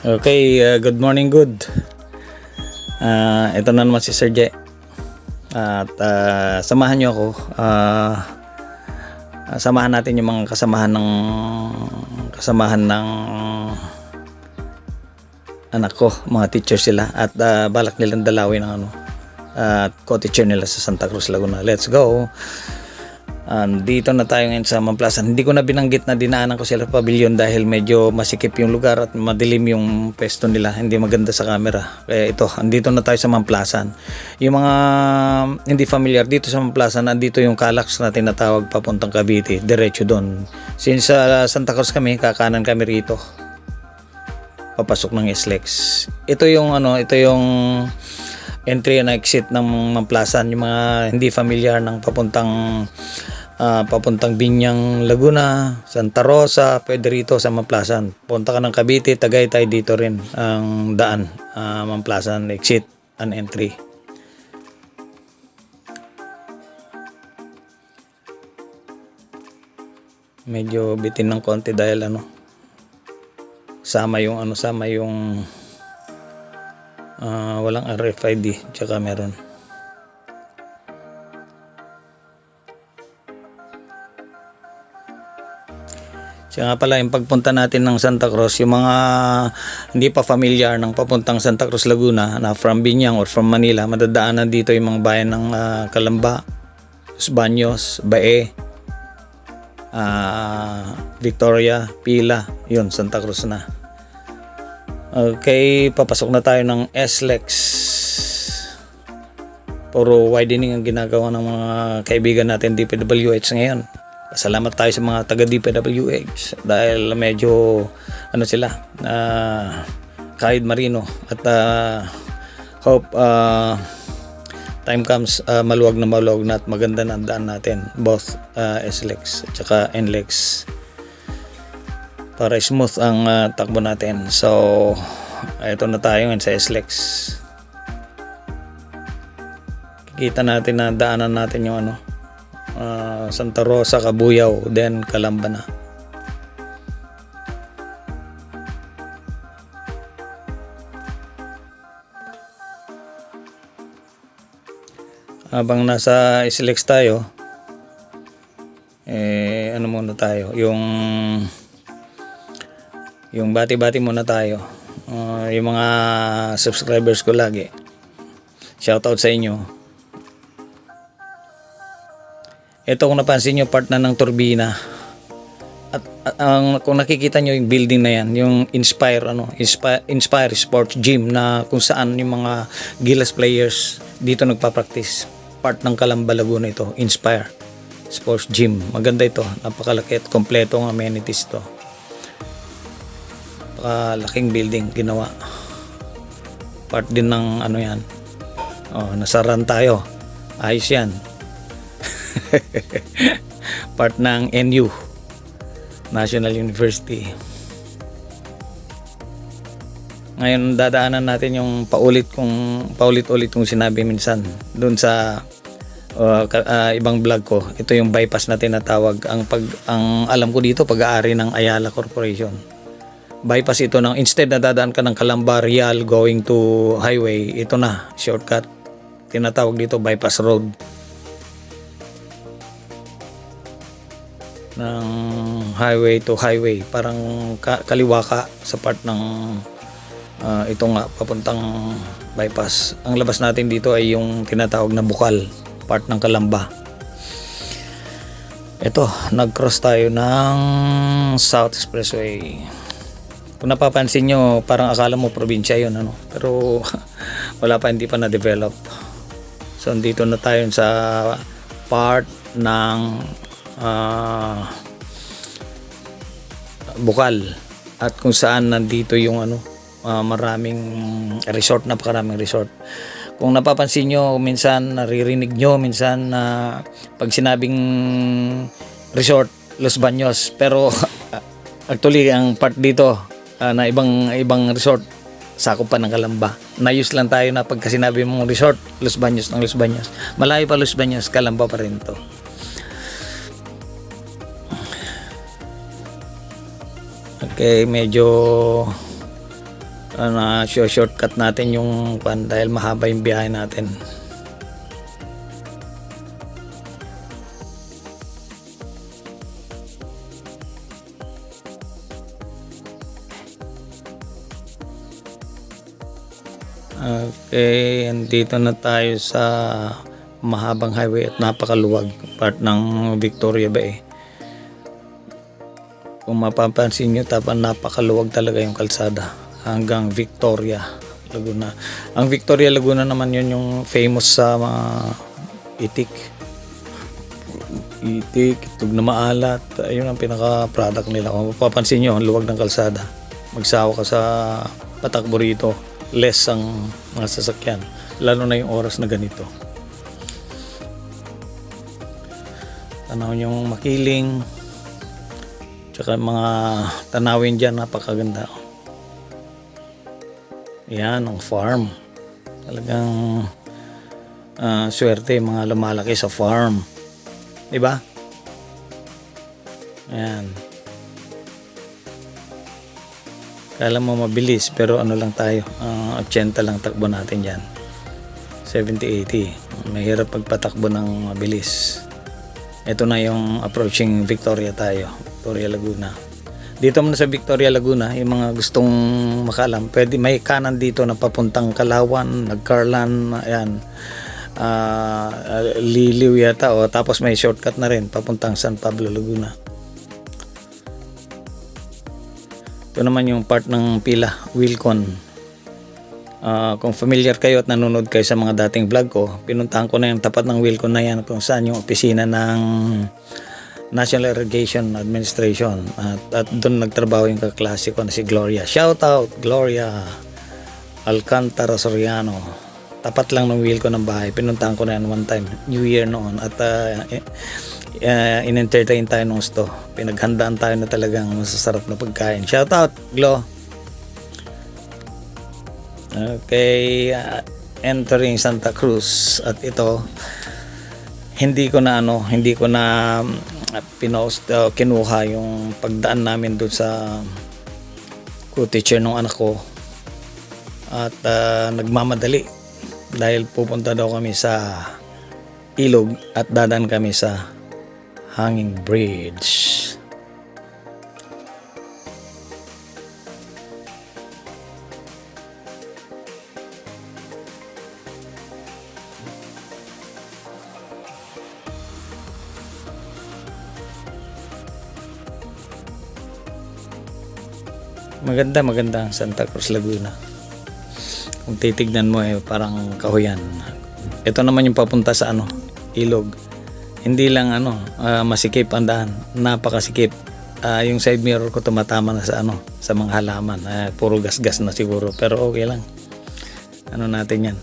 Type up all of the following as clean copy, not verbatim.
Okay, good morning, good. Ito na naman si Sir J. At samahan nyo ako. Samahan natin yung mga kasamahan ng anak ko, mga teacher sila. At balak nilang dalawin ng co-teacher nila sa Santa Cruz, Laguna. Let's go. Dito na tayo ngayon sa Mamplasan. Hindi ko na binanggit na dinaanan ko sila pavilion dahil medyo masikip yung lugar at madilim yung pesto nila. Hindi maganda sa camera. Kaya ito, andito na tayo sa Mamplasan. Yung mga hindi familiar dito sa Mamplasan, andito yung Calax na tinatawag papuntang Cavite. Diretso doon. Since Santa Cruz kami, kakanan kami rito. Papasok ng SLEX. Ito yung entry and exit ng Mamplasan. Yung mga hindi familiar ng papuntang Binyang, Laguna, Santa Rosa, pwede rito sa Mamplasan. Punta ka ng Cavite, Tagaytay, dito rin ang daan. Mamplasan, exit and entry. Medyo bitin ng konti dahil sama yung walang RFID, tsaka meron. Siya nga pala, yung pagpunta natin ng Santa Cruz, yung mga hindi pa familiar ng papuntang Santa Cruz, Laguna, na from Binyang or from Manila, madadaanan dito yung mga bayan ng Calamba, Los Baños, Bae, Victoria, Pila, yun, Santa Cruz na. Okay, papasok na tayo ng SLEX. Puro widening ang ginagawa ng mga kaibigan natin DPWH ngayon. Salamat tayo sa mga taga DPWH dahil medyo sila, kahit marino, at hope time comes maluwag na at maganda na ang daan natin, both SLEX at saka NLEX, para smooth ang takbo natin. So ito na tayo ngayon sa SLEX. Kikita natin na daanan natin yung Santa Rosa, Cabuyao, then Calamba na. Habang nasa SLEX tayo, muna tayo, yung bati-bati muna tayo. Yung mga subscribers ko lagi, shoutout sa inyo. Ito, kung napansin nyo, part na ng turbina. At kung nakikita nyo yung building na yan, yung Inspire Sports Gym, na kung saan yung mga Gilas players dito nagpa-practice. Part ng Calamba, Laguna ito, Inspire Sports Gym. Maganda ito, napakalaki at kompleto ng amenities to. Napakalaking building ginawa. Part din ng yan. Nasaran tayo. Ayos yan. Part ng NU, National University. Ngayon dadaanan natin yung paulit-ulit kong sinabi minsan doon sa ibang vlog ko. Ito yung bypass na tinatawag. Ang alam ko dito, pag-aari ng Ayala Corporation. Bypass ito, instead na dadaan ka ng Calamba, Real going to highway, ito na shortcut. Tinatawag dito bypass road. Ng highway to highway, parang kaliwa ka sa part ng ito nga, papuntang bypass. Ang labas natin dito ay yung tinatawag na Bukal, part ng Calamba. Ito, nag-cross tayo ng South Expressway. Kung napapansin nyo, parang akala mo probinsya yun, pero wala pa, hindi pa na-develop. So dito na tayo sa part ng Bukal, at kung saan nandito yung maraming resort, napakaraming resort. Kung napapansin nyo, minsan naririnig nyo minsan pag sinabing resort, Los Baños, pero actually ang part dito na ibang resort, sakop pa ng Calamba. Nayos lang tayo na pagka sinabi mong resort, Los Baños ng Los Baños, malayo pa Los Baños, Calamba pa rin to. Okay, medyo na shortcut natin yung dahil mahaba yung biyahe natin. Okay, andito na tayo sa mahabang highway at napakaluwag, part ng Victoria Bay. Kung mapapansin nyo, napakaluwag talaga yung kalsada hanggang Victoria Laguna. Ang Victoria Laguna naman yun yung famous sa mga itik, itlog na maalat. Ayun ang pinaka-product nila. Kung mapapansin nyo, ang luwag ng kalsada. Magsawa ka sa patakbo rito, less ang mga sasakyan, lalo na yung oras na ganito. Tanaw yung Makiling, tsaka mga tanawin dyan, napakaganda. Yan ang farm, talagang swerte mga lumalaki sa farm, diba? Yan. Kala mo mabilis, pero ano lang tayo, 80 lang takbo natin dyan. 70-80. Mahirap pagpatakbo ng mabilis. Ito na yung approaching Victoria tayo, Victoria Laguna. Dito muna sa Victoria Laguna, yung mga gustong makalam, pwede may kanan dito na papuntang Kalawan, Nagcarlan, ayan. Liliw yata, tapos may shortcut na rin papuntang San Pablo, Laguna. Ito naman yung part ng pila, Wilcon. Kung familiar kayo at nanonood kayo sa mga dating vlog ko, pinuntahan ko na yung tapat ng Wilcon na yan, kung saan yung opisina ng National Irrigation Administration. At doon nagtrabaho yung kaklase ko na si Gloria. Shout out Gloria Alcantara Soriano. Tapat lang ng Wilcon ng bahay. Pinuntahan ko na yan one time, New Year noon. At in-entertain tayo ng gusto. Pinaghandaan tayo na talagang masasarap na pagkain. Shout out Glo. Okay, entering Santa Cruz. At ito, hindi ko na pinost, kinuha yung pagdaan namin doon sa co-teacher ng anak ko. At nagmamadali dahil pupunta daw kami sa ilog at dadaan kami sa Hanging Bridge. Maganda ang Santa Cruz, Laguna. Kung titignan mo parang kahuyan. Ito naman yung papunta sa ilog. Hindi lang masikip ang daan, napakasikip. Yung side mirror ko tumatama na sa mga halaman. Puro gas-gas na siguro, pero okay lang. Natin yan,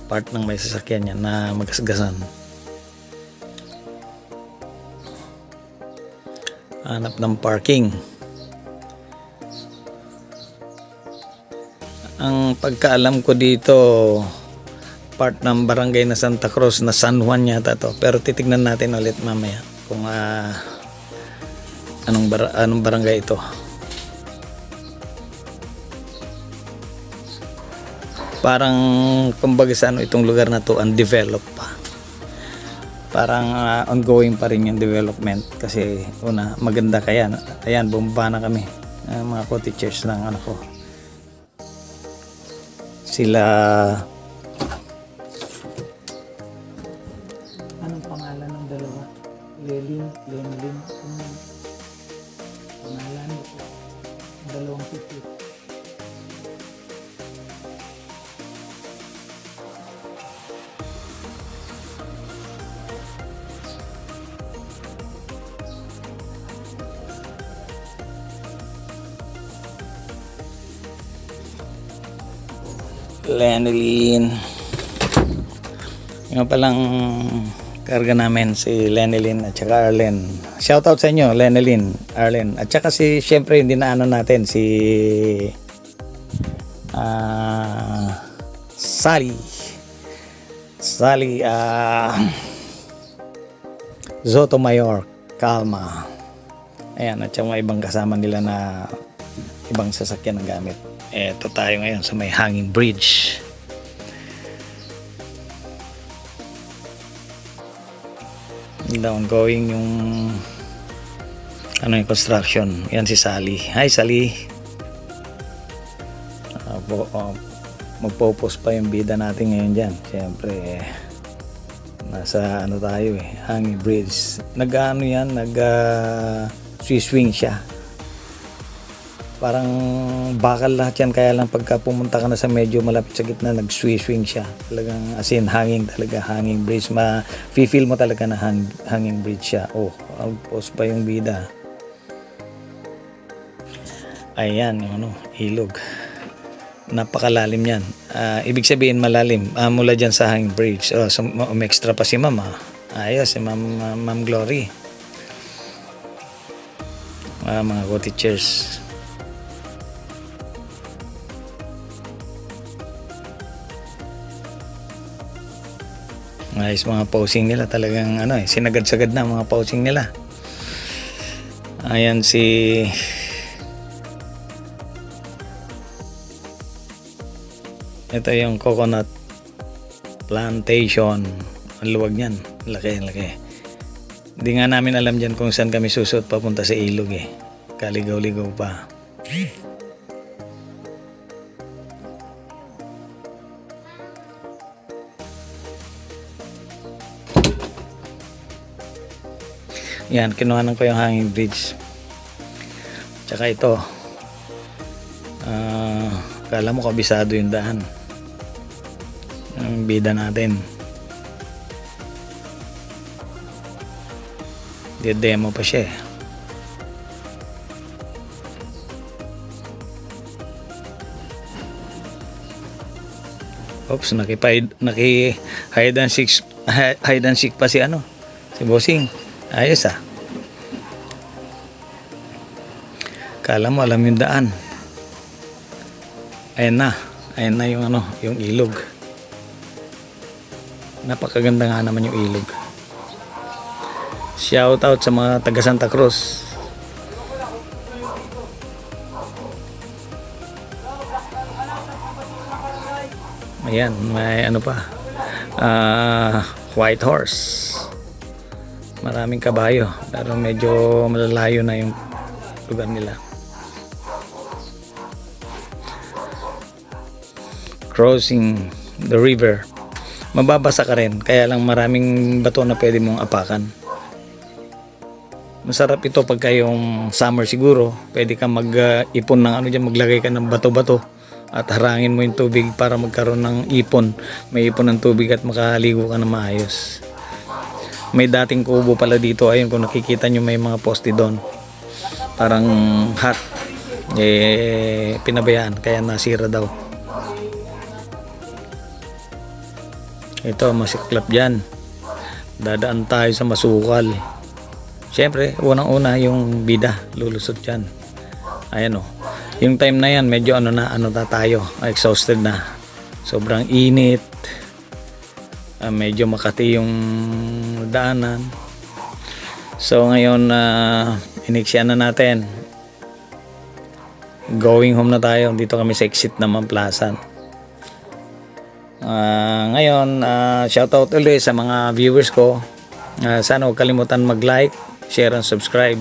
part ng may sasakyan yan na magasgasan. Hanap ng parking. Ang pagkaalam ko dito, part ng barangay na Santa Cruz na San Juan yata to, pero titignan natin ulit mamaya kung anong barangay ito. Parang kumbaga sa itong lugar na to undeveloped pa, parang ongoing pa rin yung development kasi maganda. Kaya ayan, bumaba na kami, mga co-teachers ng anak ko. Sila, anong pangalan ng dalawa? Lenlin, pangalan ito, dalawang titik. Lenilyn. Yung palang karga namin si Lenilyn at saka Arlen. Shoutout sa inyo, Lenilyn, Arlen. At saka syempre hindi na natin si Sally Sotomayor Calma. Ayan, at saka mga ibang kasama nila na ibang sasakyan ng gamit. Eto tayo ngayon sa may hanging bridge. Ongoing yung yung construction. Yan si Sally. Hi Sally. Magpo-post pa yung bida natin ngayon dyan. Siyempre nasa tayo hanging bridge. Swing siya. Parang bakal lahat yan, kaya lang pagka pumunta ka na sa medyo malapit sa gitna, nag-swing siya. Talagang as in hanging talaga, hanging bridge. Feel mo talaga na hanging bridge siya. Post pa yung bida. Ayan, yung ilog. Napakalalim yan. Ibig sabihin malalim. Mula dyan sa hanging bridge. Extra pa si Mama. Ayos, si Ma'am Glory. Mga co-teachers. Ayos mga posing nila, talagang sinagad-sagad na mga posing nila. Ayan ito yung coconut plantation. Ang luwag niyan, laki. Hindi nga namin alam dyan kung saan kami susuot papunta sa ilog kaligaw-ligaw pa. Yan, kinuhanan ko yung hanging bridge. Tsaka ito. Kala mo kabisado yung daan. Yung bida natin. Demo pa siya Oops, hide and seek pa si Bossing. Ayos Kala mo alam yung daan. Ayan na yung ilog. Napakaganda nga naman yung ilog. Shout out sa mga taga Santa Cruz. Ayan, may White Horse. Maraming kabayo, pero medyo malalayo na yung lugar nila. Crossing the river. Mababasa ka rin, kaya lang maraming bato na pwede mong apakan. Masarap ito pagka yung summer siguro, pwede kang mag-ipon ng maglagay ka ng bato-bato at harangin mo yung tubig para magkaroon ng ipon. May ipon ng tubig at makaligo ka na maayos. May dating kubo pala dito. Ayun, kung nakikita nyo may mga poste doon. Parang hot. Pinabayaan. Kaya nasira daw. Ito, masiklap dyan. Dadaan tayo sa masukal. Siyempre, unang-una yung bida. Lulusot dyan. Ayan Yung time na yan, medyo tayo. Exhausted na. Sobrang init. Medyo makati yung daanan. So ngayon iniksyan na natin. Going home na tayo. Dito kami sa exit ng Mamplasan. Ngayon shoutout ulit sa mga viewers ko. Sana huwag kalimutan mag-like, share and subscribe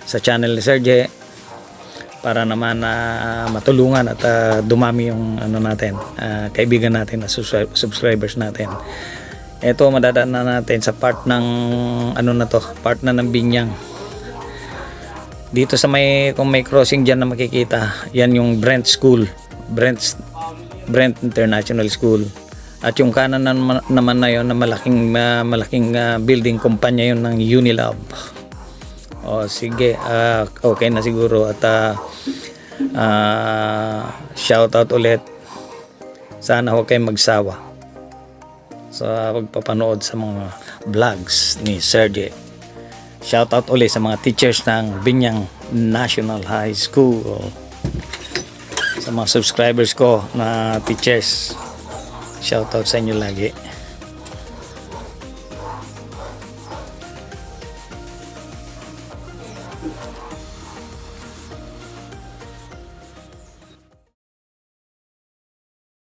sa channel ni Serge para naman matulungan at dumami yung natin, kaibigan natin na subscribers natin. Ito madadaan na natin sa part ng part na ng Binyang. Dito sa kung may crossing diyan na makikita, yan yung Brent School, Brent International School. At yung kanan naman na yon na malaking building, kumpanya yon ng Unilab. Sige, okay na siguro at shout out ulit. Sana huwag kayong magsawa sa pagpapanood sa mga vlogs ni Serge. Shout out ulit sa mga teachers ng Binyang National High School, sa mga subscribers ko na teachers. Shout out sa inyo lagi.